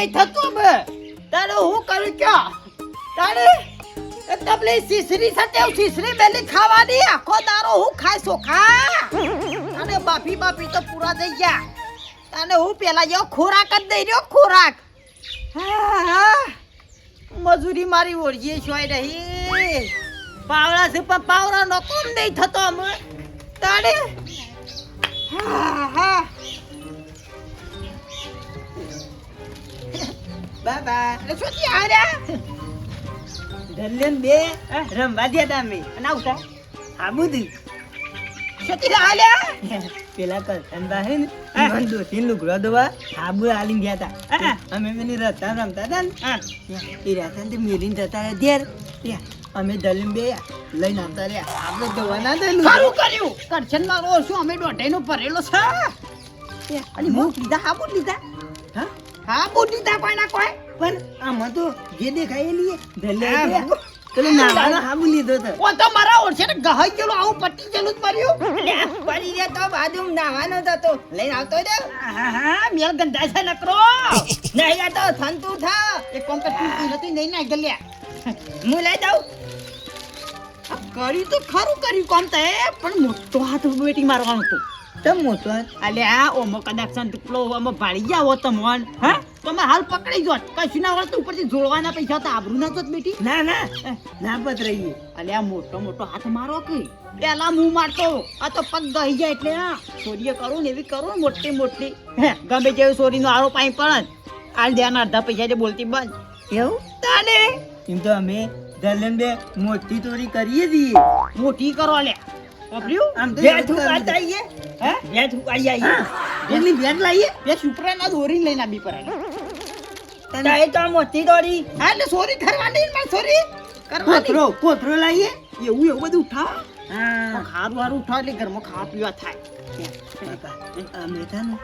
નહીં થતું હવે તારે હું કરું ક્યાં તારે તબલે સીસરી સાથે સીસરી બેલી ખાવાની આખો દારો હું ખાય સોખા અને બાફી તો પૂરા થઈ ગયા તને હું પેલા જેવો ખોરાક જ દઈ રહ્યો ખોરાક મજૂરી મારી ઓળખીએ છોય રહી પાવડા છે પણ પાવડા નો કોમ નહીં થતો અમે તારે બાબા શું થયા રે ધલ્યન બે રમવા દે તમે અને આવતા આબુદી સતી લાલ્યા પેલા કરતન બાહે ને મન દોતીન લુગડો દવા આબુ આલીન ગયા તા અમે મેની રતા રમતા તા ને એ રાતન તે મેલીન જતા દેર અમે ધલ્યન બે લઈને આવતા રે આપણે દવા ના દેલું સારું કર્યું કરશન મારો શું અમે દોઢાઈનો ભરેલો છે અને હું લીધા આબુ લીધા હા બુ લીધા કોઈ ના કોઈ પણ આમાં તો જે દેખાય લીએ ધલ્યન ચલો નાવાનો હાબુ લીધો તો ઓ તો મારા ઓળશે ને ગહાઈ ગયેલો આવું પટ્ટી ગયેલું જ પડ્યું પડી રે તો બાજુ નાવાનો તો લઈને આવતો દે હા મેલ ગંધા છે નકરો નહીં આ તો થંતુ થા એક કોમ કરતી નથી નહીં ના ગલ્યા હું લઈ જાઉં કરી તો ખરું કર્યું કોમ તે પણ મોટો હાથ બેટી મારવાનો તો તમ મોટો અલે આ ઓમો કદાચ સંતલો ઓમો ભાળી જાવ તમોન હા તમે હાલ પકડી જોત કશું ના વળતું ઉપરથી જોડવાના પૈસા તો આબરૂ ના જોત બેટી ના પત રહીએ અલે આ મોટો હાથ મારો કે પેલા મું મારતો આ તો પગ ગઈ જાય એટલે હા સોરીએ કરું ને એવી કરું મોટી હે ગમે જેવી સોરીનો આરો પાઈ પણ આલ દેના અડધા પૈસા જે બોલતી બંધ એવું તાને એમ તો અમે દલન બે મોટી ચોરી કરીએ છીએ મોટી કરો લે પપ્રિયું આમ ભેટ ઉકાળતા આઈએ હે ભેટ ઉકાળી આઈએ જેટલી ભેટ લાઈએ ભેટ ઉપરના દોરી લઈને આબી પર તને તો મોટી દોરી હા એટલે સોરી કરવાની માં સોરી કરવાની કોથરો લાઈએ એવું બધું ઉઠાવ હા ખારું ઉઠાવ એટલે ઘરમાં ખાવા પીવા થાય અમે છે ને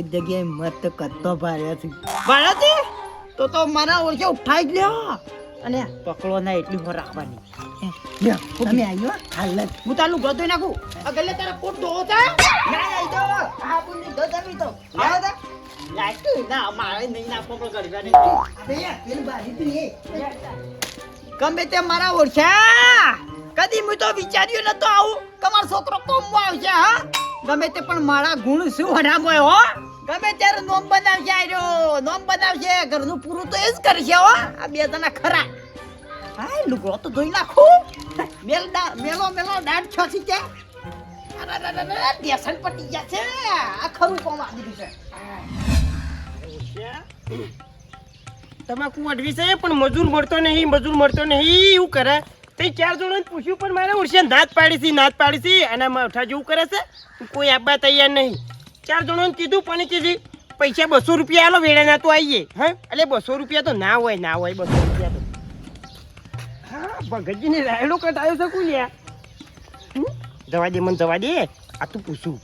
એક જગ્યાએ મસ્ત કત્તો ભાર્યો છે તો મારા ઓળખે ઉઠાઈ જ લ્યો અને પકડો ના એટલી હોર રાખવાની તમે આવ્યો હાલ હું તારું ગોતો નાખું અગલે તારા કોટ ધોવો તા ના આવી તો આ પુની દોધમી તો આવો તા લાઈટ ના મારે નહીં ના પકડ કરવા નહીં અબે યાર પેલી બારી તું એ ગમે તે મારા ઓળખ્યા કદી હું તો વિચાર્યું નતો આવું તમારો છોકરો કોમવા આવશે હા ગમે તે પણ મારા ગુણ શું હરામોય હો ગમે ત્યારે નોમ બનાવશે આર્યો નોમ બનાવશે ઘરનું પૂરું તો એ જ કરશે હો આ બે જણા ખરા હા લુગડો તો ધોઈ નાખું મેલો દાંત છોસી છે દેસન પટી ગયા છે આ ખરું કોમ આવી દીધું છે તમાકુ અડવી છે પણ મજૂર મળતો નહીં એવું કરે તે ચાર જણોને પૂછ્યું પણ મારે ઉડશે નાત પાડી છે અને માઠા જેવું કરે છે કોઈ આપવા તૈયાર નહીં ચાર જણોને કીધું પણ કીધી પૈસા 200 રૂપિયા આલો વેળાના તો આવીએ હા એટલે 200 રૂપિયા તો ના હોય 200 રૂપિયા તો હા ભગતજીને રાયડો કટાયો છે કોણ લ્યા જવા દે આ તું પૂછું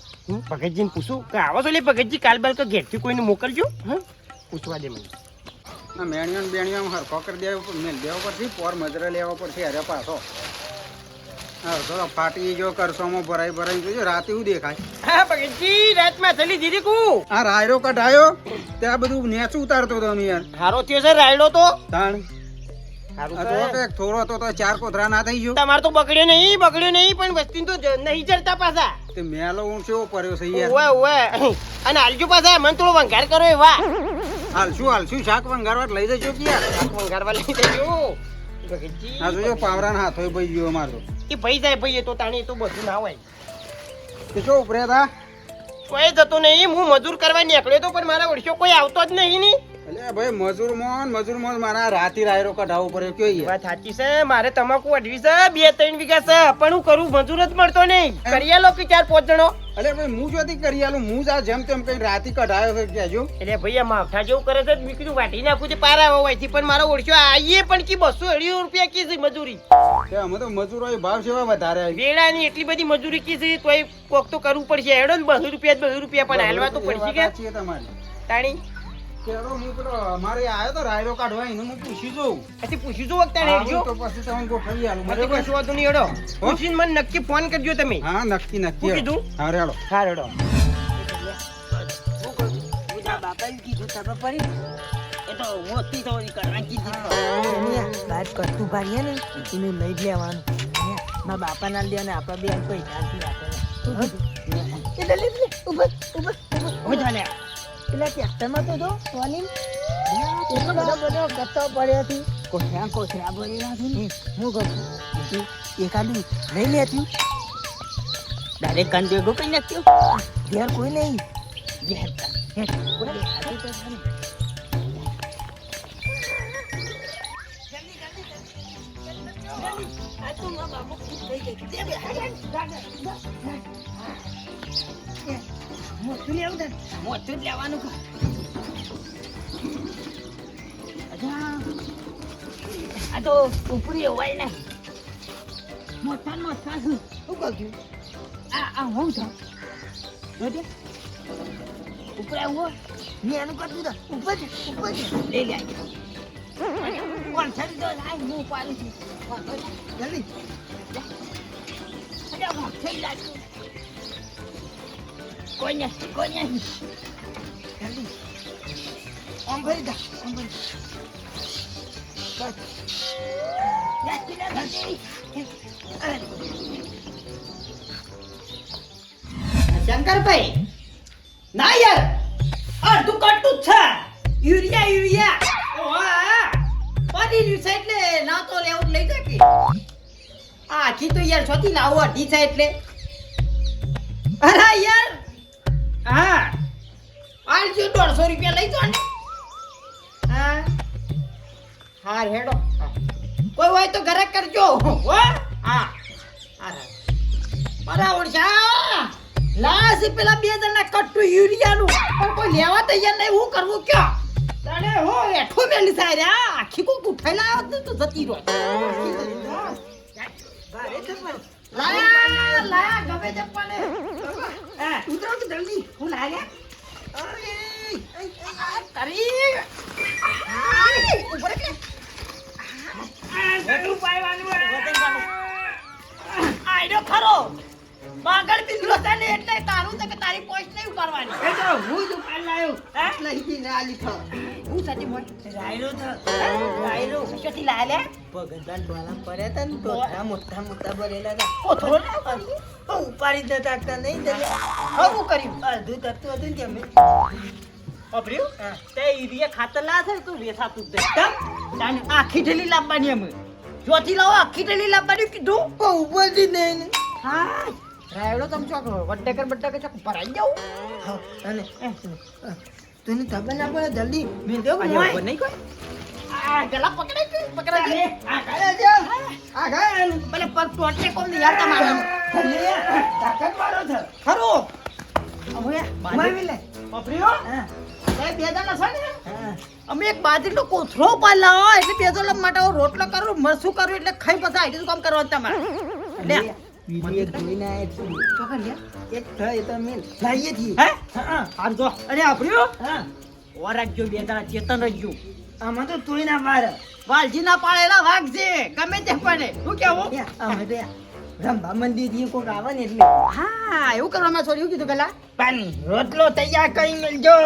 ભગતજીને પૂછું કે આવો છો લે ભગતજી કાલ બાલ તો ઘેરથી કોઈને મોકલજો હા પૂછવા દે મને ના મેણિયો હરખો કરી દેવો મેલ દેવો પડશે પોર મજરા લેવા પડશે અરે પાછો હા થોડો ફાટી જો કરશોમાં ભરાઈ જોજો રાતે એવું દેખાય હા ભગતજી રાતમાં ચલી દીધી કુ આ રાયડો કઢાયો ત્યાં બધું નેચું ઉતારતો હતો યાર હારો થયો છે રાયડો તો તાણ થોડો તો 4 કોથરા ના થઈ ગયો તમારે તો બગડ્યો નહીં પણ વસ્તી તો નહીં જડતા પાછા તે મેલો ઊંચો પડ્યો છે યાર ઓએ અને હાલજો પાછા મને થોડો વંગાર કરો એ વાહ હાલશું શાક વંગારવા લઈ જજો કે યાર શાક વંગારવા લઈ જજો ભગતજી હા જોજો પાવરાના હાથો ભાઈ ગયો મારો એ ભાઈ જાય ભાઈ તો તાણી તો બધું ના હોય તે શું ઉપરે થા કોઈ જતો નહીં હું મજૂર કરવા નીકળ્યો તો પણ મારા ઓળખ્યો કોઈ આવતો જ નહીં ની એટલે ભાઈ મજૂર મોન મારા રાતી રાયરો કઢાવો પડ્યો કયો યાર વાત સાચી છે મારે તમાકુ અડવી છે 2-3 વીઘા છે પણ હું કરું મજૂર જ મળતો નહીં કરી આલો કે 4-5 જણો અલે ભાઈ હું જોતી કરી આલું હું જા જેમ તેમ કઈ રાતી કઢાયો છે કેજો એટલે ભાઈ આ માવઠા જેવું કરે છે મેં કીધું વાટી નાખું છે પારા હોવાથી પણ મારો ઓળખ્યો આવીએ પણ કે 200 રૂપિયા કી છે મજૂરી અમે તો મજૂરો ભાવ સેવા વધારે વેળાની એટલી બધી મજૂરી કી છે તોય કોક તો કરવું પડશે હેડો ને 200 રૂપિયા પણ હાલવા તો પડશે કે તમારી તાણી કેડો હું પેલો મારે આયો તો રાયડો કાઢવા એને હું પૂછી જોઉં પછી પૂછી જો વખતે હેડજો તો પછી તમને ગોઠવી આલું મને કશું વાતું નહીં હેડો પૂછીને મને નક્કી ફોન કરજો તમે હા નક્કી કીધું હા રેડો હા રેડો બાપા કીધું તમે પડી એ તો મોટી તો કરવાની કીધી બહાર કટુ ભાઈ ને એનું લઈ જ લેવાનું મારા બાપા ના લે ને આપણા બે પૈસા એટલે લે ઉભર હું ચાલે પેલા ટ્રેક્ટરમાં તો જો સોની એટલો બધો કચ્ચો પડ્યો હતી કોથરા ભરેલા છે ને હું કહું એકાદું લઈ લેતી ડાયરેક્ટ કાન ભેગો કરી નાખ્યો ઘેર કોઈ નહીં ઘેર મોટું લેવાનું આ તો ઉપરી હોય ને મોટા મોટા શું કહ્યું આ હું છું જોજે ઉપર આવું મેં એનું કરતું હતા ઉપર લઈ લે કોણ છડી દો લાઈ હું પાડું છું જલ્દી કોઈ નહીં જલ્દી આમ ભરી દા આમ ભરી શંકરભાઈ ના યાર અડધું કટું જ છે યુરિયા પડી રહ્યું છે એટલે ના તો લેવું લઈ જાય કે આખી તો યાર છોથી લાવો અઢી છે એટલે અરે યાર હા આલજો 150 રૂપિયા લઈ જાઓ ને હા હાર હેડો કોઈ હોય તો ઘરે કરજો હો હા બરાબર છે લાસી પેલા બે જણા કટ્ટુ યુરિયાનું પણ કોઈ લેવા તૈયાર નહીં હું કરવું ક્યાં તને હો એઠો મેલી સારે આખી કોક ઉઠાઈ લાવ તો જતી રહો લાયા ગમે તે પણ ઉતરો કે જલ્દી હું લાયા અરે તારી ઉપર કે ગટુ પાયવાનું આઈડો ખરો પાગળ પિંગલો તને એટલે તારું તો કે તારી પોસ્ટ નહીં ઉપાડવાની એ તો હું જ ઉપાડ લાયો લઈ જી ના લીધો હું સાચી મોટ રાયરો કશોથી લાયા લે ભગવાન ડોલા પડ્યા હતા ને તો મોટા ભરેલા હતા કોથરો ઉપાડી દેતા હતા નહીં તમે હું કર્યું અડધું કરતું હતું ને તમે અભર્યું તે યુરિયા ખાતર લા છે તું વેસાતું દે તમ આખી ઢેલી લાવવાની અમે જોથી લાવો આખી ઢેલી લાવવાની કીધું ઉપરથી નહીં હા રાયડો તમ ચોક બટ્ટેકર ચોક ભરાઈ જાવ અને તને ખબર ના પડે જલ્દી મેં દો નહીં કોઈ આ ગલા પકડાય દે આ ગયા છે આ ગયા ભલે પગ ટોટે કોમ ને યાર તમારે તાકાત મારો છે ખરો હવે મારી લે પપરીઓ હા બે જણા છે ને અમે એક બાજરીનો કોથરો પાલા એટલે બે જણા માટે રોટલો કરું મરસું કરું એટલે ખાઈ પછી આઈડી કામ કરવાનું તમારે લે વિડિયો જોઈને આયા ચોકર લે એક થાય તો મેં લાઈએ થી હે હા હાર જો અરે આપ્યો હા ઓરાજો બે જણા ચેતન રજો આમાં તો તુઈ ના માર વાલજી ના પાળેલા વાઘ છે ગમે તે પડે શું કેવું અમે તો રંભા મંદિર થી કોક આવે ને એટલે હા એવું કરવામાં છોડ્યું કીધું પેલા પાણી રોટલો તૈયાર કરી મેલજો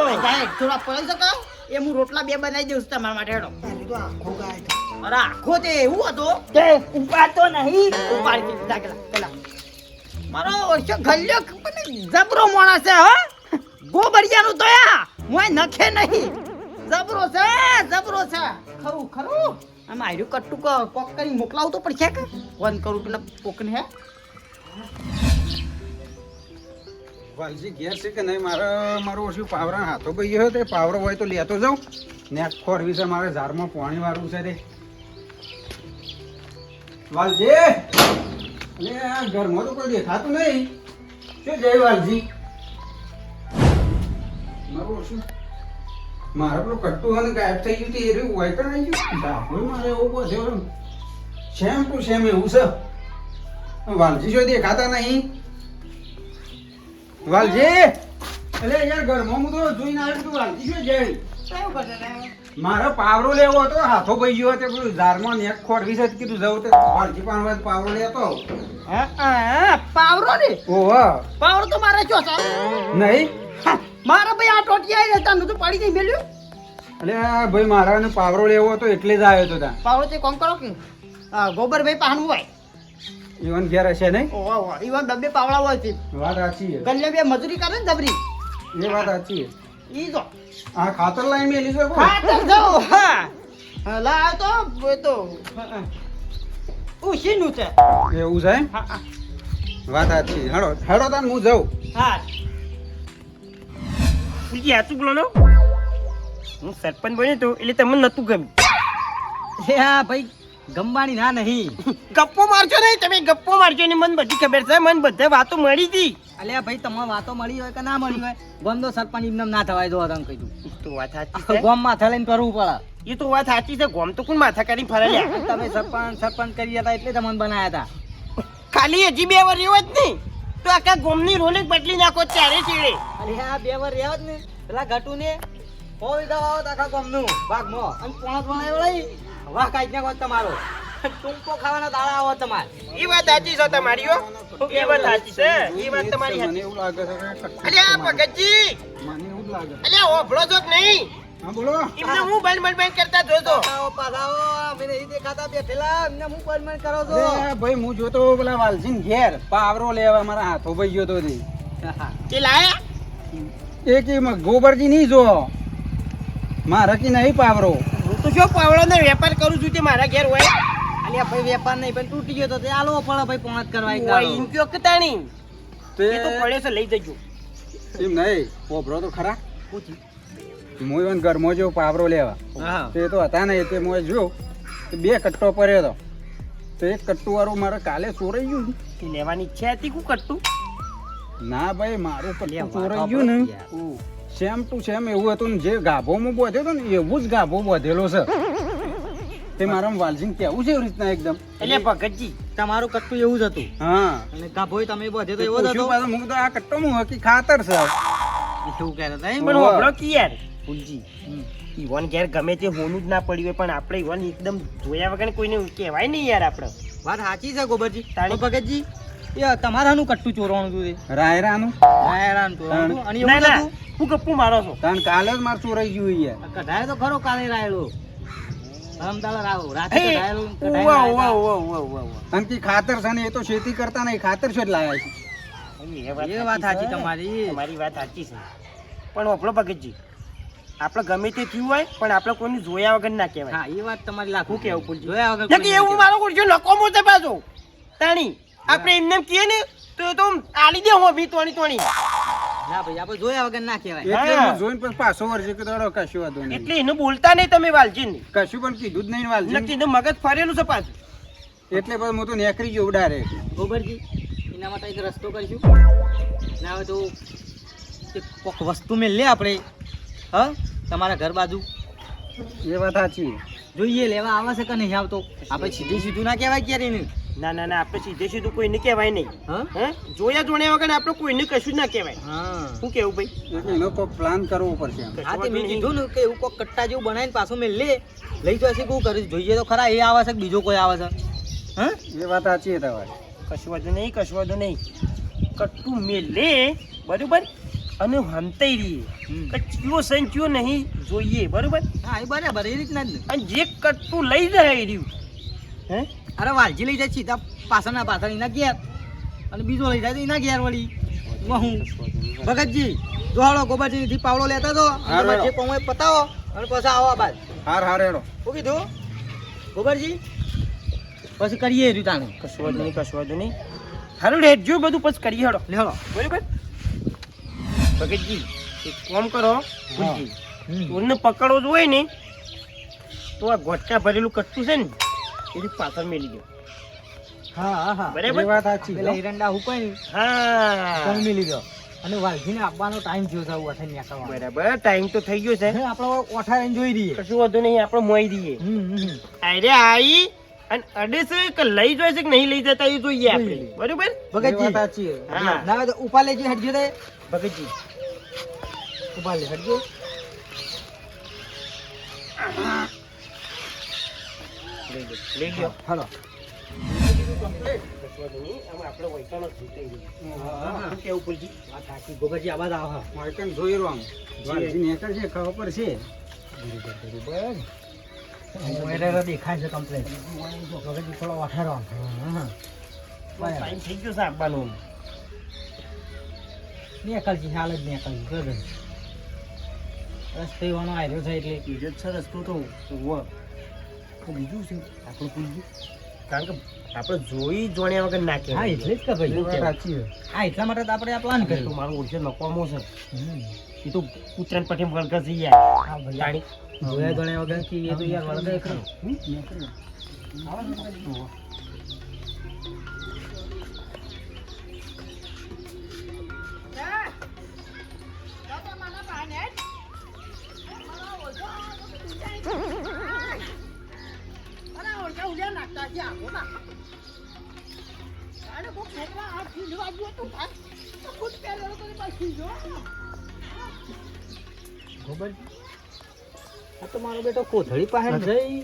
થોડા પડી શકો એ હું રોટલા બે બનાવી દઉં છું તમારા માટે હેડો તો આખો ગાય અરે આખો તે એવું હતો તે ઉપાતો નહીં ઉપાડી દીધા પેલા મારો ઓછો ગલ્યો જબરો માણસ છે હો ગોબરિયાનું તો મોય નખે નહીં જબરો છે ખરું આમ આર્યું કટ્ટુ કોક કરી મોકલાવું તો પડશે કે ફોન કરું પેલા કોકને હે વાલજી ઘેર છે કે નહીં મારો ઓછું પાવરા હાથો ગયો તે પાવરો હોય તો લેતો જાઉં ને ખોરવી છે મારે ઝાડમાં પાણી વાળવું છે તે વાલજી એટલે આ ઘરમાં તો કોઈ દેખાતું નહીં શું જય વાલજી મારું ઓછું મારે પેલું કટ્ટું અને ગાયબ થઈ ગયું એ રહ્યું હોય કે નહીં ગયું ડાબોય મારે એવું બધું સેમ ટુ સેમ એવું છે વાલજી જો દેખાતા નહીં વાલજી એટલે યાર ઘરમાં હું તો જોઈને આવ્યો તું વાલજી શું જઈ મારે પાવરો લેવો હતો હાથો ભાઈ ગયો હતો પેલું ઝારમાં નેક ખોરવી છે કીધું જવું તો વાલજી પણ પાવરો લેતો પાવરો ને ઓહો પાવરો તો મારે ચો છે નહીં મારા ભાઈ આ ટોટિયા આવી રહેતા તો પડી ગઈ મેલ્યું અલે ભાઈ મારાને પાવરો લેવો હતો એટલે જ આવ્યો તો ત્યાં પાવડો તે કોમ કરો કે ગોબરભાઈ પાહણું હોય ઈવન ઘેર હશે નહીં ઓવા ઓવા ઈવન બબ્બે પાવડા હોય છે વાત સાચી છે ગલ્લે બે મજૂરી કરે ને દબરી એ વાત સાચી છે ઈ જો આ ખાતર લાઈન મેલી છે કોઈ? હા તો જાઓ હા લા તો એ તો ઉશીનું છે એવું છે એમ? હા હા વાત સાચી છે. હેડો હેડો તાન હું જાઉં હા ફૂલજી હાચું બોલો નો હું સરપંચ બન્યો તો એટલે તમને નતું ગમ્યું હા ભાઈ ગમવાની ના નહીં ગપ્પો મારજો નહીં તમે ગપ્પો મારજો ને મને બધી ખબર છે મને બધા વાતો મળી હતી અલ્યા ભાઈ તમારે વાતો મળી હોય કે ના મળી હોય ગમનો સરપંચ એમને ના થવાય જો તમે કીધું એ તો વાત સાચી છે ગોમ માથા લઈને કરવું પડે એ તો વાત સાચી છે ગોમ તો કોણ માથા કરીને ફરે લ્યા તમે સરપંચ કરી હતા એટલે તમને બનાયા હતા ખાલી હજી 2 વાર રહ્યો જ નહીં તો આખા ગોમની રોનક બદલી નાખો ચારે ચેડે અરે આ 2 વાર રહ્યા જ ને પેલા ઘટુ ને કોઈ દવા આવત આખા ગોમનું ભાગમાં અને પોણત બનાવ્યો લઈ વાહ કાઈ નાખો તમારો ટૂંકો ખાવાના દાડા આવો તમારે એ વાત સાચી છે તમારી હો એ વાત સાચી છે એ વાત તમારી મને સાચી એવું લાગે છે કે કટ્ટુ અલ્યા ભગતજી મને એવું જ લાગે છે. અલ્યા ઓભળો છો કે નહીં હા બોલો એમને હું બંધ કરતા જોતો પાછાઓ અમે નહીં દેખાતા બેઠેલા એમને હું પરમેન્ટ કરો છો અરે ભાઈ હું જોતો પેલા વાલજીન ઘેર પાવરો લેવા મારા હાથો ભાઈ ગયો તો તે. તે લાયા એ કે ગોબરજી નહીં જો મારા કી નહીં પાવરો હું તો શું પાવડોનો વેપાર કરું છું તે મારા ઘેર હોય અલ્યા ભાઈ વેપાર નહીં પણ તૂટી ગયો તો તે આલો પડે ભાઈ પોણત કરવા એક હોય દાડો. એમ કયો કે તાણી તે એ તો પડ્યો છે લઈ જજો એમ નહીં પોભરો તો ખરા હું even ઘરમાં જો પાવરો લેવા હા તે તો હતા નહીં તે મોય જો તે 2 કટ્ટો પડ્યો હતો તો એક કટ્ટુ વાળું મારે કાલે ચોરાઈ ગયું તે લેવાની ઈચ્છા હતી કું કટતું ના ભાઈ મારું કટ્ટુ લે, ચોરાઈ વાહ, ગયું ને હું સેમ ટુ સેમ એવું હતું ને જે ગાભોમાં બોધ્યો હતો ને એવું જ ગાભો બોધેલો છે તે મારા વાલજીને કેવું છે એવી રીતના એકદમ એટલે ભગતજી તમારું કટ્ટું એવું જ હતું હા અને ગાભોય તમે બધે તો એવો જ પૂછ્યું હતો પાછું મું કીધું આ કટ્ટો હું હકી ખાતર છે એવું કહેતા હતા એમ? પણ ઓહો. હોભળો કી યાર ફૂલજી ઈવન ઘેર ગમે તે હોનું જ ના પડ્યું હોય પણ આપણે ઈવન એકદમ જોયા વગર કોઈને કહેવાય નહીં યાર આપણે વાત સાચી છે ગોબરજી તાણી. તો ભગતજી એ તમારાનું કટ્ટું ચોરવાનું હતું તે રાયરાનું રાયરાનું ચોરવાનું હતું. અને ના એવું જ ના હતું હું ગપ્પુ મારો છો કારણ કાલે જ મારે ચોરાઈ ગયું યાર કઢાય તો ખરો કાલે રાયડો રમતાળા રાહો રાતે હે, કઢાયેલું ઉવા, ઉવા, ઉવા, ઉવા, ઉવા, ઉવા. કારણ કે ખાતર છે ને એ તો ખેતી કરતા નહીં ખાતર છે જ લાયા છે એ વાત સાચી છે. તમારી. તમારી વાત સાચી છે પણ હોભળો ભગતજી આપણે ગમે તે થયું હોય પણ આપણે કોઈને જોયા વગર ના કહેવાય હા એ વાત તમારી લાખું હું કેવું ફૂલજી? જોયા વગર નક્કી કોઈ એવું ના મારો કુરશો નકોમો છે પાછો તાણી આપણે એમને કહીએ ને તો આલી દે હો બી તોણી તોણી કહેવાય. ના ભાઈ આપણે જોયા વગર ના કહેવાય એટલે હા. હું જોઈને પછી પાછો વર્ષે કે દોડો કશું વાંધો નહીં એટલે એને બોલતા નહીં તમે વાલજીને કશું પણ કીધું જ નહીં વાલજી નક્કી એનું મગજ ફરેલું છે પાછું એટલે પછી હું તો નેકરી ગયો ઉડારે ગોબરજી એના માટે એક રસ્તો કરીશું ના હવે તો એક કોક વસ્તુ મેં લે આપણે હા તમારા ઘર બાજુ એ વાત સાચી જોઈએ લેવા આવે છે કે નહીં આવતો આપણે સીધે સીધું ના કહેવાય ક્યારે નહીં ના ના ના આપણે સીધે સીધું કોઈને કહેવાય નહીં હા હે જોયા જોણ્યા વગર આપણે કોઈને કશું જ ના કહેવાય હા શું કેવું ભાઈ એટલે એનો કોઈ પ્લાન કરવો પડશે એમ. હા તે મેં કીધું ને કે એવું કોક કટ્ટા જેવું બનાવીને પાછું મેં લે લઈ તો શું કરીશ જોઈએ તો ખરા એ આવે છે કે બીજો કોઈ આવે છે હા એ વાત સાચી છે તમારી કશું વાંધો નહીં કશું વાંધો નહીં કટ્ટું મેલે બરોબર અને હંતાઈ રહીએ કે ચિયો સન ચિયો નહીં જોઈએ બરોબર હા એ બરાબર એ રીતના જ ને અને જે કટ્ટું લઈ જાય એ રહ્યું હે અરે વાલજી લઈ જાય સીધા પાછળના પાછળ એના ઘેર અને બીજો લઈ જાય તો એના ઘેર વળી હું ભગતજી જોહાડો ગોબરજી થી પાવડો લેતા તો હારું, જે કોમે પતાવો અને પછી આવો આ બાદ હાર હાર હેડો શું કીધું ગોબરજી પછી કરીએ એ રીતાને કશું વાંધો નહીં કશું વાંધો નહીં સારું રેડજો બધું પછી કરીએ હેડો લેહડો બરોબર ભગતજી એક કામ કરો ભૂલજી હમ. ચોરને પકડવો જ હોય ને તો આ ગોટકા ભરેલું કટ્ટું છે ને એની પાછળ મેલી ગયો હા હા બરાબર એ વાત સાચી પેલા હિરંડા હુકાય ને હા કોણ મિલી ગયો અને વાલજીને આપવાનો ટાઈમ થયો છે ઓઠે નીકળવાનો બરાબર ટાઈમ તો થઈ ગયો છે આપણે ઓઠા રહીને જોઈ રહીએ કશું વાંધો નહીં આપણે મોઈ દઈએ અરે આઈ અને અડે છે કે લઈ જાય છે કે નહીં લઈ જતા એ જોઈએ આપણે બરોબર એ વાત ભગતજી સાચી છે. હા. ના હોય તો ઉપા લેજો હટજો તે ભગતજી ઉપા લે હટજો લઈ લ્યો હાલો આપણે વૈકાનો શું કેવું ભૂલજી વાત સાચી ગોબરજી આવાજ આવો મારે કેમ જોઈ રહ્યો આમ વાલજી નેકળશે ખબર પડશે દેખાય છે કમ્પ્લેટ થોડો વાઠારો ટાઈમ થઈ ગયો છે આપવાનો નીકળજી હાલ જ નીકળજી જો રસ્તે વાનો આવ્યો છે એટલે બીજો જ છે રસ્તો તો ઉવ્વ. તો બીજું છે આપણું પૂછ્યું કારણ કે આપણે જોઈ જોણ્યા વગર ના હા એટલે જ કે ભાઈ સાચી વાત. હા એટલા માટે તો આપણે આ પ્લાન તો કર્યો મારું ઓળશે નકોમો છે હમ. એ તો ઉત્તરાયણ પઠી વળગર છે યાર હા ભાઈ જાણી જોયા ગણ્યા વગર કે એ તો યાર વળગે ખરો ખબર આ તો મારો બેટો કોથળી પાસે જઈ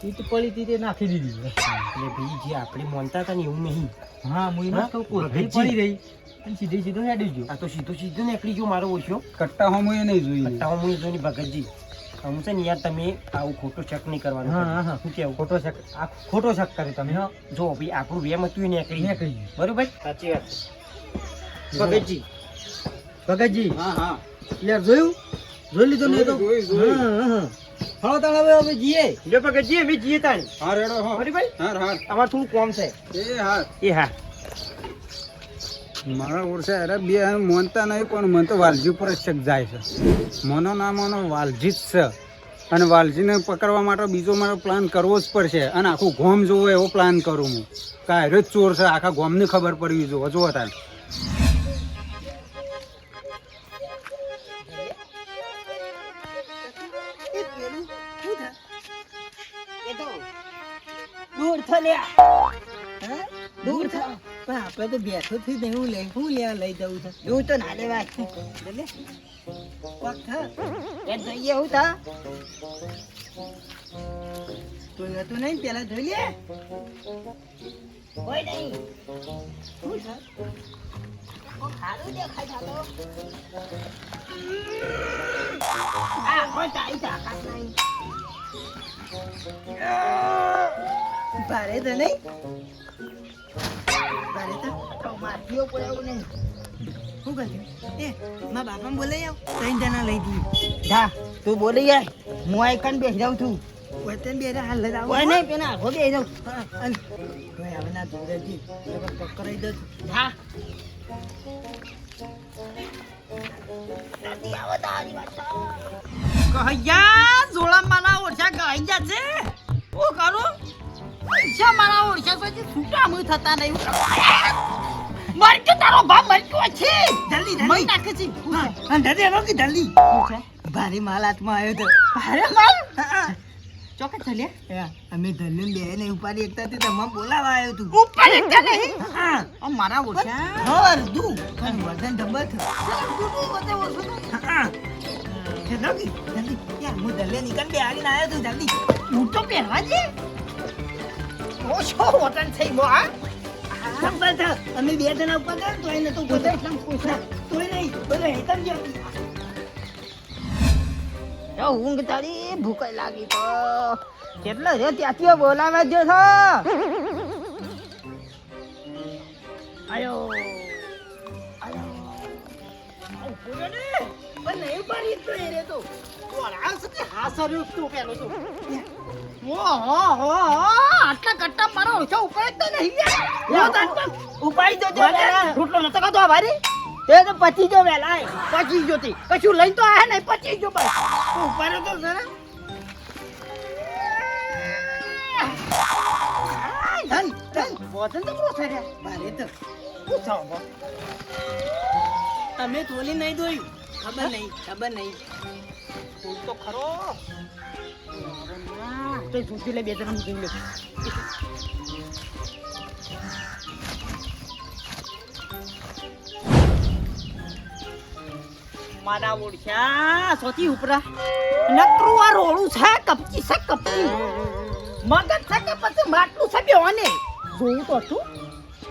ઈટ પડી તી તે નાખી દીધી એટલે ભાઈ જે આપણે માનતા હતા ને એવું નહીં હા હું એને હા? કહું કોથળી ભગતજી. પડી રહી અને સીધે સીધો હેડી ગયો આ તો સીધો સીધો નીકળી ગયો મારો ઓછો કટ્ટા હોમો એ નહીં જોઈએ કટ્ટાઓ મુઈ જોઈને ભગતજી હું છે ને યાર તમે આવું ખોટો શક નહીં કરવાનો હા હા હા શું કેવું ખોટો શક આ ખોટો શક કરે તમે હો જો ભાઈ આપણું વેમ હતું એ નીકળી નીકળી ગયું બરોબર સાચી વાત છે ભગતજી ભગતજી હા હા યાર જોયું જોઈ લીધું ને એ તો જોયું. હા હા હળો તાણ હવે જઈએ જો ભગતજી અમે જઈએ તાણી હા રેડો હો બરોબર હાર હાર અમારે થોડું કોમ છે એ હાર એ હા મારા ઓળશે અરે બે માનતા નહીં પણ મને તો વાલજી ઉપર જ શક જાય છે મનો ના મનો વાલજી જ છે અને વાલજીને પકડવા માટે બીજો મારો પ્લાન કરવો જ પડશે અને આખું ગોમ જોવો એવો પ્લાન કરું હું કાંઈ જ ચોર છે આખા ગોમની ખબર પડવી જોવો જોવો તારે દૂર થા લ્યા હા દૂર થા પણ આપણે તો બેઠો થી ને હું લઈ જવું છે દૂર તો ના લેવાય લે પગ થા એ જઈએ હું થા તું હતું નહીં પેલા જોઈ લે કોઈ નહીં શું છે ઓ ખારું દેખાય છે તો આ કોઈ તારી તાકાત નહીં ભારે તો નહીં ભારે તો માથીઓ પડ્યો નહીં શું કર્યું એ મારા બાપાને બોલાઈ આવ 3 જણા લઈ દીધી જા તું બોલી આય હું આ કન બેસી જાઉં છું વતન બે હાલ લઈ આવ કોઈ નહીં પેલા આખો બેસી જાઉં કોઈ આવે ના દૂરથી પકડાઈ દઉં જા નથી આવો તારી વાત કહ્યા જોડા મારા ઓરછા ગાઈ જા છે ઓ કરું પૈસા મારા ઓરછા પછી છૂટા મું થતા નહીં મરજો તારો ભાવ મરજો છે જલ્દી મઈ જલ્દી નાખે છે અંધા દેવો કે જલ્દી છે ભારે માલ હાથમાં આવ્યો તો ભારે માલ ચોકે ચલે અમે ધલ્યું બે ને ઉપાડી એકતા તે તમામ બોલાવા આવ્યો તું ઉપર એકતા નહીં આ મારા ઓરછા હર દુ અને વજન ડબલ જલ્દી જલ્દી યાર હું ધલ્લે નીકળ બે આવીને આવ્યો તું જલ્દી હું તો પહેરવા છે ઓછો વતન થઈ ગયો આ સંભાળ થા અમે બે જણા ઉપર ગયા તો એને તો બધા ગોતે એકદમ પૂછા તોય નહીં બધો હેતમ જો ઊંઘ તારી ભૂખ લાગી તો કેટલો રે ત્યાંથી બોલાવા જો છો આયો પણ નહીં પાડી તો એ રે તો કોળા સતે હાસર્યો તું પેલો તો ઓહો આટલા કટ્ટા મારા ઓછા ઉપર જ તો નહીં ઉપાડી દો રોટલો નતો કાતો આ ભારી તે તો પચી જો વેલા પછી જોતી કશું લઈને તો આયા નહીં પછી જો ભાઈ ઉપર તો સર ધન ધન વતન તો પૂરો થઈ રહ્યા મારે તો પૂછો બો તમે તોલી નહીં દોયું ખબર નહીં તું તો ખરો તો છૂટી લે બે જણા મૂકી લે મારા ઓળખ્યા સોથી ઉપરા નકરું આ રોળું છે કપચી છે કપચી મગજ છે કે પછી માટલું છે બેવાને જોવું તો છું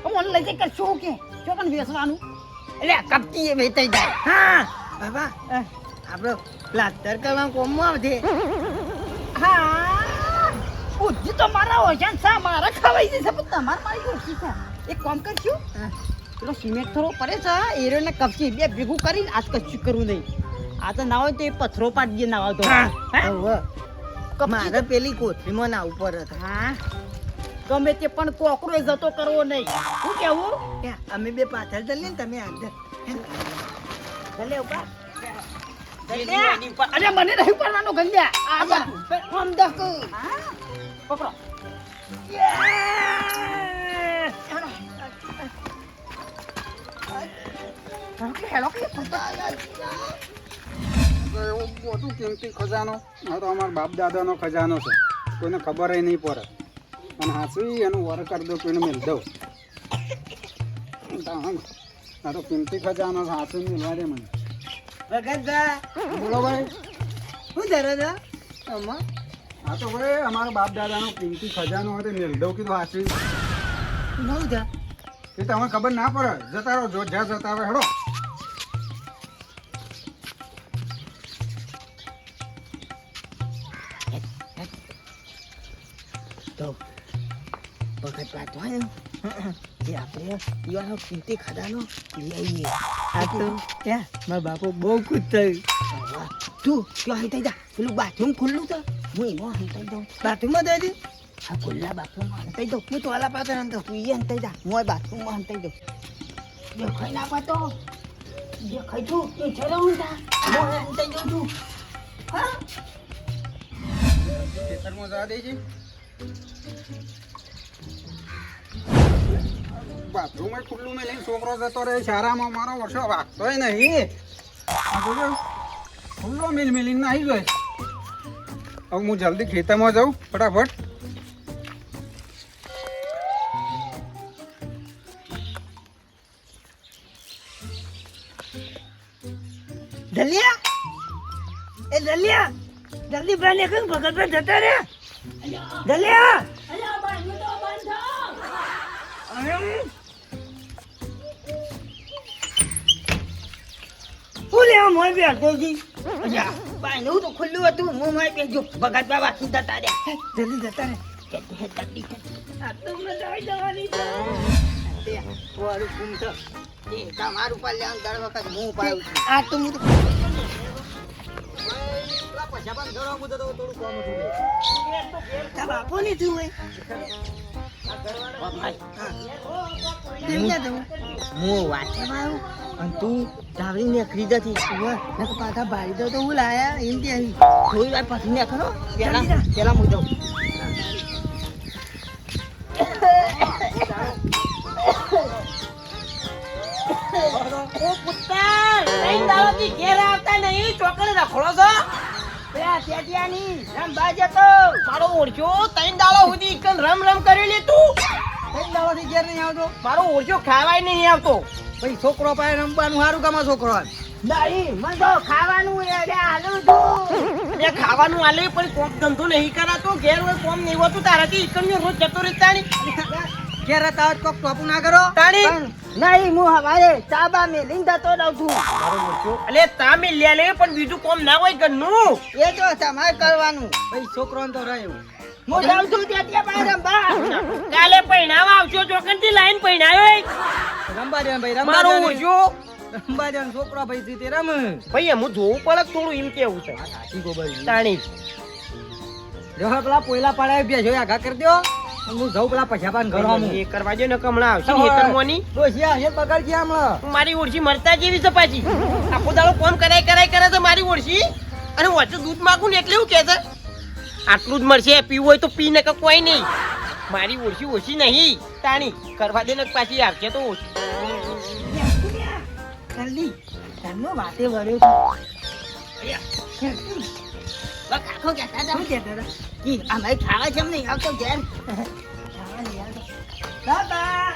મને લઈ જઈ કરશું કે ચોકન વેસવાનું એટલે કપચી એ વેચાઈ જાય હા બાબા આપણે પ્લાસ્ટર કરવા કોમમાં આવશે. હા બુદ્ધિ તો મારા હોય છે ને સા મારા ખવાઈ જશે પણ તમારે મારી ઓછી છે. એક કામ કરશું પેલો સિમેન્ટ થોડો પડે છે એરોને કપચી બે ભેગું કરીને આજ કશું કરવું નહીં. આ તો ના હોય તો એ પથ્થરો પાડી દે નાવા તો હવે મારે પેલી કોથળીમાં ના ઉપર હતા. હા ગમે તે પણ કોકરો જતો કરવો નહીં. શું કેવું અમે બે પાછળ ચાલીએ ને તમે આગળ. ભલે ઉભા. અરે મને નહીં પડવાનું ગંજા. આ જા આમ દક પકડો. હેલો કે એવું મોટું કિંમતી ખજાનો આ તો અમારા બાપ દાદાનો ખજાનો છે, કોઈને ખબર નહીં પડે. અને હાસવી એનું વર કરી દો, કોઈને મેળ દઉં. આ તો કિંમતી ખજાનો છે, હાસવી મેળવા દે મને. ભગતભાઈ બોલો ભાઈ. શું ધરો છો આમાં? આ તો ભાઈ અમારા બાપ દાદાનો કિંમતી ખજાનો હોય તો મેળ દઉં કીધું હાસવી. શું છે? એ તમને ખબર ના પડે. જતા રહો, જો જ્યાં જતા આવે હેડો. તો ભગતભાઈ તો હોય ને જે આપણે પીવાનો કિંમતી ખજાનો લઈ આવીએ. આ તો ક્યાં મારા બાપુ બહુ ખુશ થયું. તું ક્યાં હંતાઈ જા, પેલું બાથરૂમ ખુલ્લું છે હું એમાં હંતાઈ દઉં. બાથરૂમમાં જઈ દઉં? હા ખુલ્લા બાથરૂમમાં હંતાઈ દઉં. હું તો આલા પાછળ હંતો તું એ હંતાઈ જા, હું બાથરૂમમાં હંતાઈ દઉં. દેખાઈ ના પાતો દેખાઈ તું એ ચલો હું જા હું હંતાઈ દઉં છું. હા ખેતરમાં જવા દેજે. બાથરૂમ ખુલ્લું મેં લઈને છોકરો જતો રહે શાળામાં, મારો વર્ષો વાગતોય નહીં. આ જોજો ખુલ્લો મિલ મિલીને આવી ગયો. હવે હું જલ્દી ખેતરમાં જાઉં ફટાફટ. દલિયા એ દલિયા જલ્દી બહાર નીકળ, ભગતભાઈ જતા રે. દલિયા શું લેવા મોય બેઠો છી? બાયનું તો ખુલ્લું હતું હું મારી બેજો ભગતભાઈ વાંચી જતા રે. જલ્દી જતા રે. આ તો મજા આવી જવાની છે. વારું કુમ છે. એ તમારું પર લેવાનું દર વખત હું પાડું છું. આ તો હું તો તારા બાપો ને શું હોય? દલિયા જવું. હું વાંચવા આવ્યું અને તું ધાવરી નીકળી જતી. નકર પાછા ભાઈ તો હું લાયા એમ કે આવી. થોડી વાર પછી નીકળો પેલા હું જાઉં. ઓ પુત્તર લઈને દાવાથી ઘેર આવતા નહીં ચોકડે રખડો છો. પેલા તેટિયાની રમ બાજે તો મારો ઓળખ્યો તૈન દાડો સુધી એકલ રમ રમ કરી લે તું. કઈ દાવાથી ઘેર નહીં આવતો? મારો ઓળખ્યો ખાવાય નહીં આવતો. ભાઈ છોકરો પાસે રમવાનું સારું કામાં છોકરો નહીં મને તો ખાવાનું એટલે આલું છું. એ ખાવાનું આલે પણ કોમ ધંધો નહીં કરાતો ઘેર હોય કોમ નહીં હોતું તારાથી એકલનો રોજ જતો રહેતા નહીં. ઘેર હતા હોત કોક ટોપું ના કરો. તાણી નહીં હું હવારે ચાબા મેલીને જતો રહું છું. અલે તામે લે લે પણ બીજું કોમ ના હોય ઘરનું. એ તો તમારે કરવાનું. ભાઈ છોકરો તો રહ્યો. હું જાઉં છું ત્યાં પાસે રંબા. કાલે પૈણાવા આવજો ચોકનથી લાઈન પૈણાયો રંબા દે ભાઈ રંબા મારો દે ઓળખ્યો. રંબા દે છોકરો ભાઈ જીતે રમ. ભાઈ એમ જોવું પડે થોડું એમ કેવું છે તાણી. જો પેલા પોયલા પાડે બેસો આગા કરી દો. હું જાઉં પેલા પછાપાન ઘરમાં. એ કરવા જો ને કમણા આવશે ખેતરમાંની. ડોશિયા હે પકડ ગયા હમણાં. મારી ઓળશી મરતા જેવી છે પાછી. આખો દાડો કોમ કરાય છે મારી ઓળશી. અને વચ્ચે દૂધ માગું ને એટલે એવું કે છે આટલું જ મળશે પીવું હોય તો પી ને કે કોઈ નહીં. મારી ઓળશી ઓછી નહીં તાણી કરવા દે ને પાછી આવશે તો ઓછી. જલ્દી તને વાતે વર્યો છું. આખો કહેતા હતા શું કહેતા હતા? ઈ અમારે ખાવા જેમ નહીં આવતો ઘેર. ખાવા લઈ આવજો. દાદા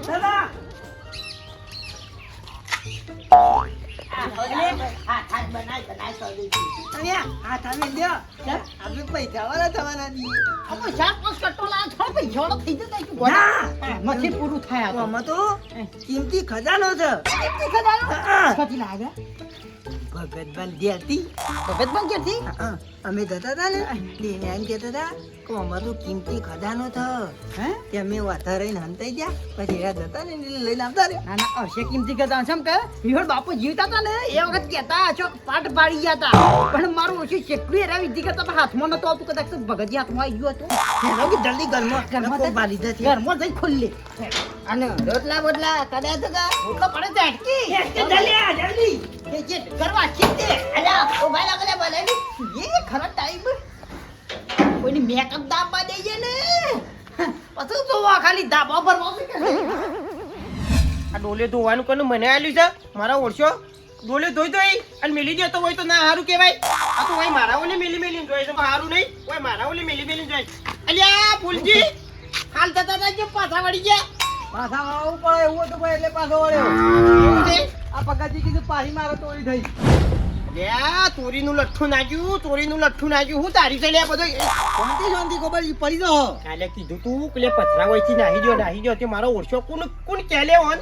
દાદા હાથ બનાય કરી દઈશું. અહીંયા હાથ આવી લ્યો. આપણે પૈસા વાળા થવાના છીએ. આપણે શાક બસ કટોલા થોડો પૈસાવાળો થઈ જતા છું ગોડા. નથી પૂરું થાય આ તો. આમાં તો કિંમતી ખજાનો છે. કેટલી ખજાનો? હા. પછી લાગે ભગત બાંધી હતી ભગત બંધ ક્યાંથી? અમે જતા હતા ને લઈને આવીને કહેતા હતા કે અમારું કિંમતી ખજાનો થયો હે? તે અમે વાથા રહીને હંતાઈ ગયા પછી એરા જતા ને એટલે લઈને આવતા રે ના ના હશે કિંમતી કહેતા હશે એમ કે વિહોળ બાપુ જીવતા હતા ને એ વખત કહેતા હશો પાટ પાડી ગયા હતા પણ મારું ઓછું ચેકડું એરા વિધિ કરતા પણ હાથમાં નતો આવતું કદાચ તો ભગતજી હાથમાં આવી ગયું હતું હેલો કે જલ્દી ઘરમાં ઘરમાં કોઈ બારી દે છે ઘરમાં જઈ ખુલ્લી અને રોટલા બોટલા કદાચ હતા રોટલો પડે છે અટકી જલ્દી કે જે કરવા ચીતે અલા ઓ ભાઈ લાગલે બોલે એ ખરા ટાઈમ કોઈની મેકઅપ દાબવા દઈએ ને પછી તો ખાલી દાબા પર આ ડોલે ધોવાનું કોનું મને આલ્યું છે મારા ઓળશો ડોલે ધોઈ ધોઈ અને મેલી દેતો હોય તો ના સારું કહેવાય આ તો ભાઈ મારા ઓલે મેલી મેલી જોઈ છે સારું નહીં ઓય મારા ઓલે મેલી મેલી જોઈ અલ્યા ફૂલજી હાલ થતા હતા જે પાછા વળી ગયા પાછા આવું પડે એવું હતું ભાઈ એટલે પાછો વળ્યો એવું છે આ પગાજી કીધું પાછી મારો તોડી થઈ લ્યા ચોરીનું લઠ્ઠું નાખ્યું હું તારી છે લ્યા બધો શાંતિ ખબર પડી દો કાલે કીધું તું પેલે પથરા વયથી નાહી ગયો તે મારો ઓળશો કોણ કેલે ઓન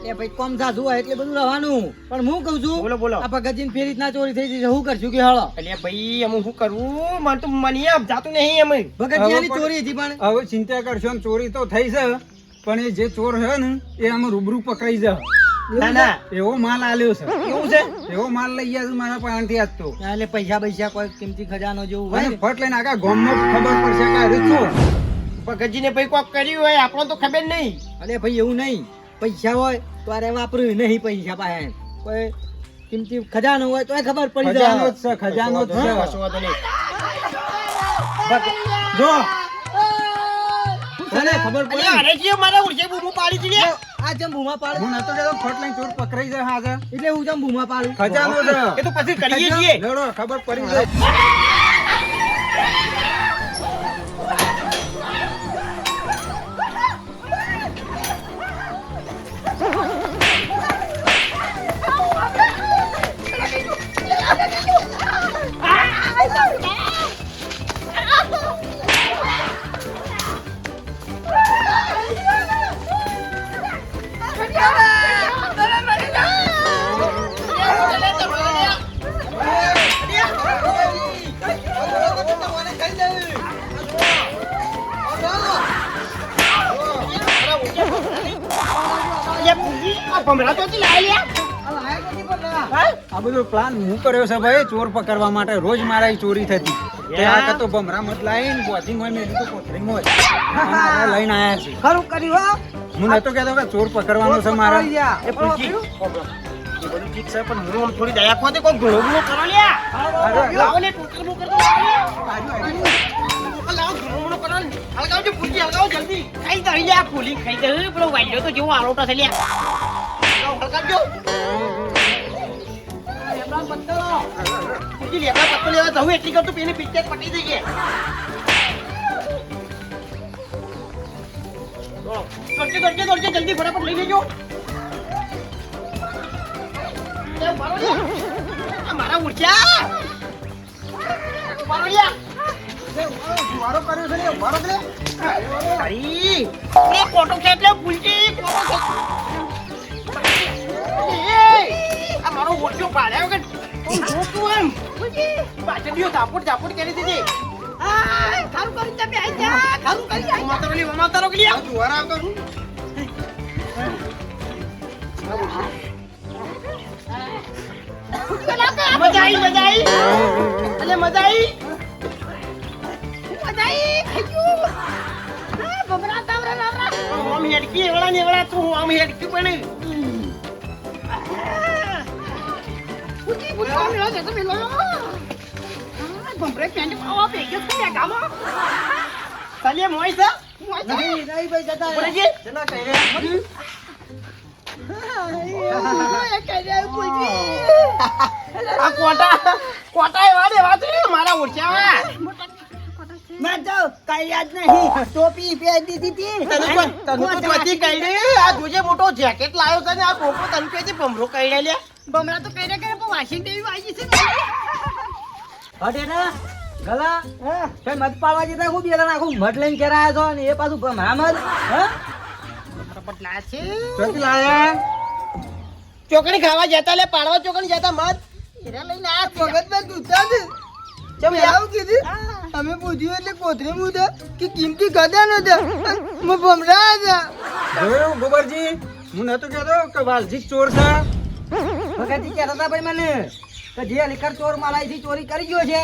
એ ભાઈ કોમ સાધુ હોય એટલે બધું રહેવાનું પણ હું કહું છું બોલો બોલો આ પગાજી ફેર રીતના ચોરી થઈ જશે હું કરશું કે હળો અલ્યા ભાઈ અમે શું કરવું મને તો મને જાતું નહીં અમે ભગતજીની ચોરી હતી પણ હવે ચિંતા કરશો ને ચોરી તો થઈ છે પણ એ જે ચોર છે ને એ અમે રૂબરૂ પકડાઈ જાય ના ના એવો માલ આલ્યો છે એવું છે એવો માલ લઈ ગયા છે મારા પાસેથી આજ તો એટલે પૈસા કોઈ કિંમતી ખજાનો જેવું હોય અને ને ફટ લઈને આખા ગામમાં ખબર પડશે કે આ રહ્યું ચોર. ભગતજીને ભાઈ કોક કર્યું હોય આપણો તો ખબર નહીં અરે ભાઈ એવું નહીં પૈસા હોય તો અરે વાપર્યું નહીં પૈસા પાસે કોઈ કિંમતી ખજાનો હોય તો ખબર પડી ખજાનો જાય જ છે ખજાનો જ કશો છે વાંધો નહીં. જો તને ખબર પડી અલ્યા અરે જે મારા ઉડજે બૂમો પાડી હતી લે આ જેમ ભૂમા પાડ હું નતો કહેતો ફટ લઈને ચોર પકડાઈ જાય હાજર એટલે હું જેમ ભૂમા પાડું ખજાનો છે એ તો પછી કરીએ છીએ લડો ખબર પડી જાય અલ્યા ભૂલી આ ભમરા તો લાયા આ બધો પ્લાન હું કર્યો છે ભાઈ ચોર પકડવા માટે રોજ મારા અહીં ચોરી થતી તે આ કતો બમરા મત લાઈન બોધિંગ હોય મેં તો કોથરીંગ હોય અને આ લઈને આયા છે ખરું કર્યું હો હું નતો કહેતો કે ચોર પકડવાનો છે મારા એ ભૂલજી એ બધું ઠીક છે પણ હું આમ થોડી દયા ખોતે કોઈ ઘણો ઘણો કરો લ્યા લાવો ને ટોકર બોકર તો લાવો ઘણો ઘણો કરો ને હલગાવજો ભૂલજી હલગાવો જલ્દી ખાઈ દઈ લ્યા ફૂલી ખાઈ દઈ પેલો વાલ્યો તો જેવો આરોટો છે લ્યા હલગાવજો ભૂલજી લેબડા પત્તો લેવા જવું એટલી કરતું પેલી પિક્ચર પટી જઈએ દોડજે જલ્દી ફટાફટ લઈ લેજો મારા ઉડ્યા વારો કર્યો છે ને વારો કરે અરે એ કોટો છે એટલે ભૂલજી કોટો છે આ મારો ઓછો પાડ્યો કે જોતું એમ પાછળીઓ ઝાપટ કરી દીધી ખારું કરી તમે આઈ જા ખારું કરી માતારો ગલી આવ જુવારા આવતો હું મજા આવી અલે મજા આવી બમરા તાવરા લાવરા આમ હેડકી એવડા ને એવડા તું આમ હેડકી પણ પૂછી પૂછવા મેળો છે તમે લો બમરે પેન્ટ પાવા પેકે છે ગામો સાલે મોય છે નહીં નહીં ભાઈ જતા રહે. બોલજી ચલા કહી રહ્યા આ કોટા એવા દેવા છે મારા ઓછા મેં તો કઈ યાદ નહીં ટોપી પહેરી દીધી હતી આ જોજે મોટો જેકેટ લાવ્યો છે ને આ ટોપો તને કે છે ભમરો કઈડે લે બમરા તો કઈ પણ વાશિંગ દેવી આવી છે હટે ને ગલા તે મત પાડવા જતા હું બે જણા આખું મત લઈને કેરાયા છો ને એ પાછું ભમરા મત હા પટલા છે ચોકી લાયા ચોકડી ખાવા જતા લે પાડવા ચોકડી જતા મત હીરા લઈને આ ભગતભાઈ દૂધા છે ચમ આવું કીધું અમે પૂછ્યું એટલે કોથળી મુદા કે કિંમતી ગદા નતા મેં ભમરા હતા જોયું ગોબરજી હું નતો કહેતો કે વાલજી ચોર છે ભગતજી કહેતા હતા ભાઈ મને કે જે લીકર ચોર માલાઈથી ચોરી કરી ગયો છે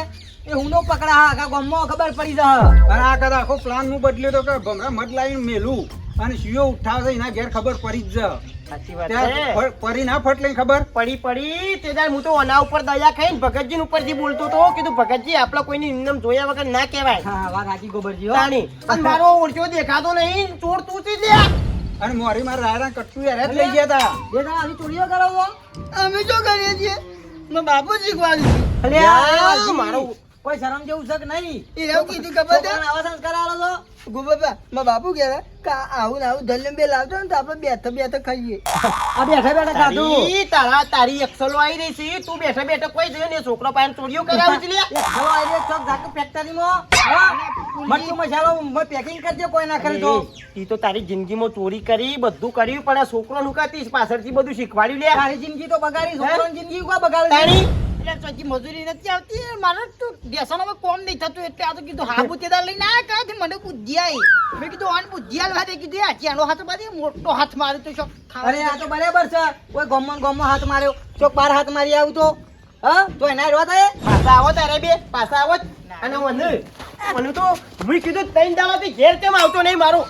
એ હું નો પકડા હા આખા ગામમાં ખબર પડી જા અને આ કદા આખો પ્લાન હું બદલ્યો તો કે ભમરા મત લાવીને મેલું અને શિયો ઉઠાવશે એના ઘેર ખબર પડી જ જા સાચી વાત ત્યાં છે પરી ના ફટ લઈને ખબર પડી તે દાડ હું તો ઓના ઉપર દયા ખાઈને ભગતજી ઉપરથી બોલતો તો કીધું ભગતજી આપણા કોઈની નિંદમ જોયા વગર ના કહેવાય હા વાત સાચી ગોબરજી હો તાણી અને મારો ઓળખ્યો દેખાતો નહીં ચોર તું જ લે અને મોરી મારા રાયડા કટ્ટુ યાર જ લઈ ગયા હતા બે જણા આવી ચોરીઓ કરો છો અમે શું કરીએ છીએ મેં બાપુ શીખવાડ્યું અલે યાર, મારો કોઈ શરમ જેવું છે કે નહીં એ એવું કીધું ખબર છે આવા સંસ્કાર આલો છો ગોબરબા મારા બાપુ કહેતા કે આવું ને આવું ધલ્યમ બે લાવજો ને તો આપણે બેઠા ખાઈએ આ બેઠા બેઠા ખાધું તારી અક્ષલો આવી રહી છે તું બેઠા બેઠા કોઈ જોયો ને છોકરો પાસે ચોરીઓ કરાવે છે લે એ ખલો આવી એક ચોક ઝાકુ ફેક્ટરીમાં મરચું મસાલો પેકિંગ કરજો કોઈ ના કરે તો ઈ તો તારી જિંદગીમાં ચોરી કરી બધું કર્યું પણ આ છોકરો નુકાતી પાછળથી બધું શીખવાડ્યું લે તારી જિંદગી તો બગાડી છોકરાની જિંદગી કો બગાડી તારી એટલે ચોથી મજૂરી નથી આવતી મારે તો બેસવામાં કોમ નહીં થતું એટલે આ તો કીધું હાબુ તેદાર લઈને આ કાથી મને બુદ્ધિ આવી મેં કીધું આને બુદ્ધિ આલવા દે કીધું આ ચાનો હાથ બાંધી મોટો હાથ મારે તો શોખ અરે આ તો બરાબર છે કોઈ ગમમાં હાથ માર્યો ચોક બાર હાથ મારી આવું તો હા તો એના રોવા થાય પાછા આવો તારે બે પાછા આવો જ. અને મને તો હું કીધું તૈન દાવાથી ઘેર કેમ આવતો નહીં મારો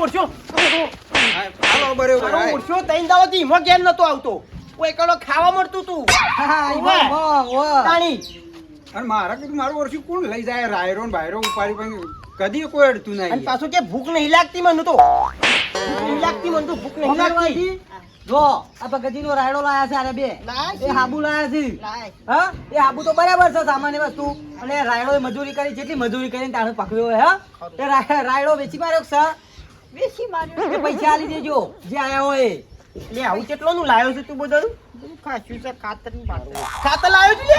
ઓળશો હાલો બરોબર મારો ઓળશો તૈન દાવાથી હિમો ઘેર નતો આવતો કોઈ કડો ખાવા મળતું તું તાણી અને મારા કીધું મારું વર્ષી કોણ લઈ જાય રાયરો ને બાયરો ઉપાડી પણ કદી કોઈ અડતું અને નહીં પાછું કે ભૂખ નહીં લાગતી મને તો ભૂખ નહીં લાગતી મને તો ભૂખ નહીં લાગતી જો આ ભગતજીનો રાયડો લાયા છે આરે બે લાય એ હાબુ લાયા છે લાય હા એ હાબુ તો બરાબર છે સામાન્ય વસ્તુ અને રાયડો મજૂરી કરી જેટલી મજૂરી કરીને તાણે પકડ્યો હોય હા એ રાયડો વેચી માર્યો છે બેસી માર્યો એ પૈસા આલી દેજો જે આયા હોય લે આવું કેટલો નું લાવ્યો છે તું બધું બધું ખાસ્યું છે ખાતરની વાત ખાતર લાવ્યો છે લે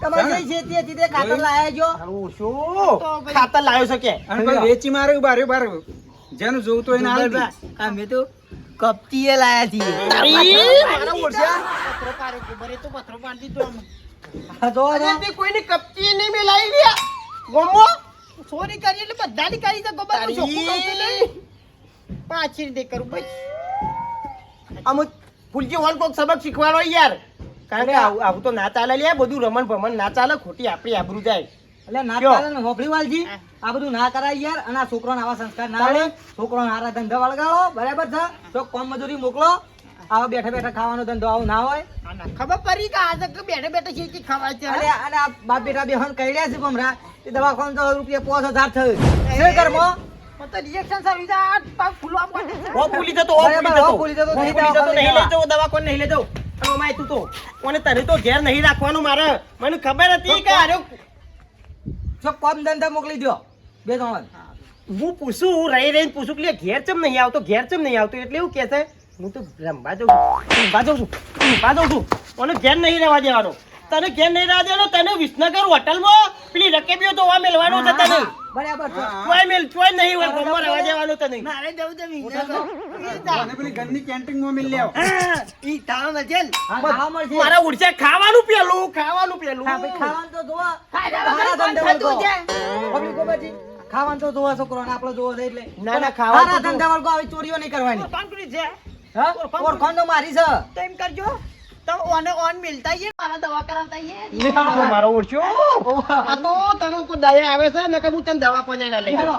તમારી જે ખેતી હતી તે ખાતર લાયા જો તારું શું ખાતર લાવ્યો છે કે અને પછી વેચી મારે બારે બાર જેનું જોવું તો એને હાલ દે. અમે તો કપટીએ લાયા છીએ તારી મારા ઓળશા પથરો પારે ગોબરે તો પથરો પાડી દીધો અમે હા જો અરે તે કોઈની કપચી નહીં મે લાવી લ્યા ગોમો ચોરી કરી એટલે બધાની કરી છે ગોબર તારી. ચોખ્ખું કહું છું નહીં પાછી રીતે કરું બસ અમુક ફૂલજી હોલ કોક સબક શીખવાડો યાર કારણ કે આવું તો ના ચાલે લે બધું રમણ ભમણ ના ચાલે ખોટી આપણી આબરૂ જાય એટલે ના કયો? ચાલે ને હોપડી વાલજી આ બધું ના કરાય યાર અને આ છોકરાને આવા સંસ્કાર ના આવે છોકરાને હારા ધંધા વળગાડો બરાબર છે તો કોમ મજૂરી મોકલો આવા બેઠા બેઠા ખાવાનો ધંધો આવું ના હોય ખબર પડી કે આજે કે બેઠે બેઠે શેકી ખવાય છે અને અને આ બાપ બેટા બેહન કઈડ્યા છે ભમરા એ દવાખાનું તો રૂપિયા 5000 થયું છે ઘરમાં તો રિએક્શન સર્વિસ આ પાક ફૂલવા માટે ઓ ભૂલી જતો ઓ બરાબર, ભૂલી હો જતો ભૂલી જતો, ભૂલી નહીં જતો નહીં દવાખાને લઈ જાઓ દવા કોણ નહીં લઈ જાઓ અને ઓમાય તું તો અને તને તો ઘેર નહીં રાખવાનું મારે મને ખબર હતી કે આર્યો જો કોમ ધંધા મોકલી દો બે ત્રણ હું પૂછું હું રહીને પૂછું કે લે ઘેર ચમ નહીં આવતો ઘેર ચમ નહીં આવતો એટલે એવું કહે છે હું તો રમવા જાઉં છું અને ઘેર નહીં રહેવા દેવાનો તને ઘેર નહીં રહેવા દેવાનો તને વિસનગર હોટલમાં પેલી રકેબીઓ જોવા મેળવાનો છે તને બરાબર છે ચોય નહીં હોય ગામમાં રહેવા દેવાનો તને મારે જવું છે અને પેલી ઘરની કેન્ટીનમાં મિલ લેવો ઈ તારો ને જેલ હા, ખાવા મળશે મારા ઉડશે ખાવાનું પેલું હા, ભાઈ, ખાવાનું તો જોવા ખાધા હારા વગર ધંધા કોણ થતું વળગો. છે? પબ્લિક ગોબાજી, ખાવાનું તો જોવા છોકરોને આપણો જોવો છે એટલે ના, ના, ખાવાનું હારા તો ધંધા વળગો આવી ચોરીઓ નહીં કરવાની પાનપુરી છે હા ઓળખાણ તો મારી છે તો એમ કરજો તો ઓને ઓન મિલતા છે મારા દવા કરાવતા છે મારો ઉડશો આ તો તને કોઈ દયા આવે છે ને કે હું તને દવા પહોંચાડે લઈ હેલો.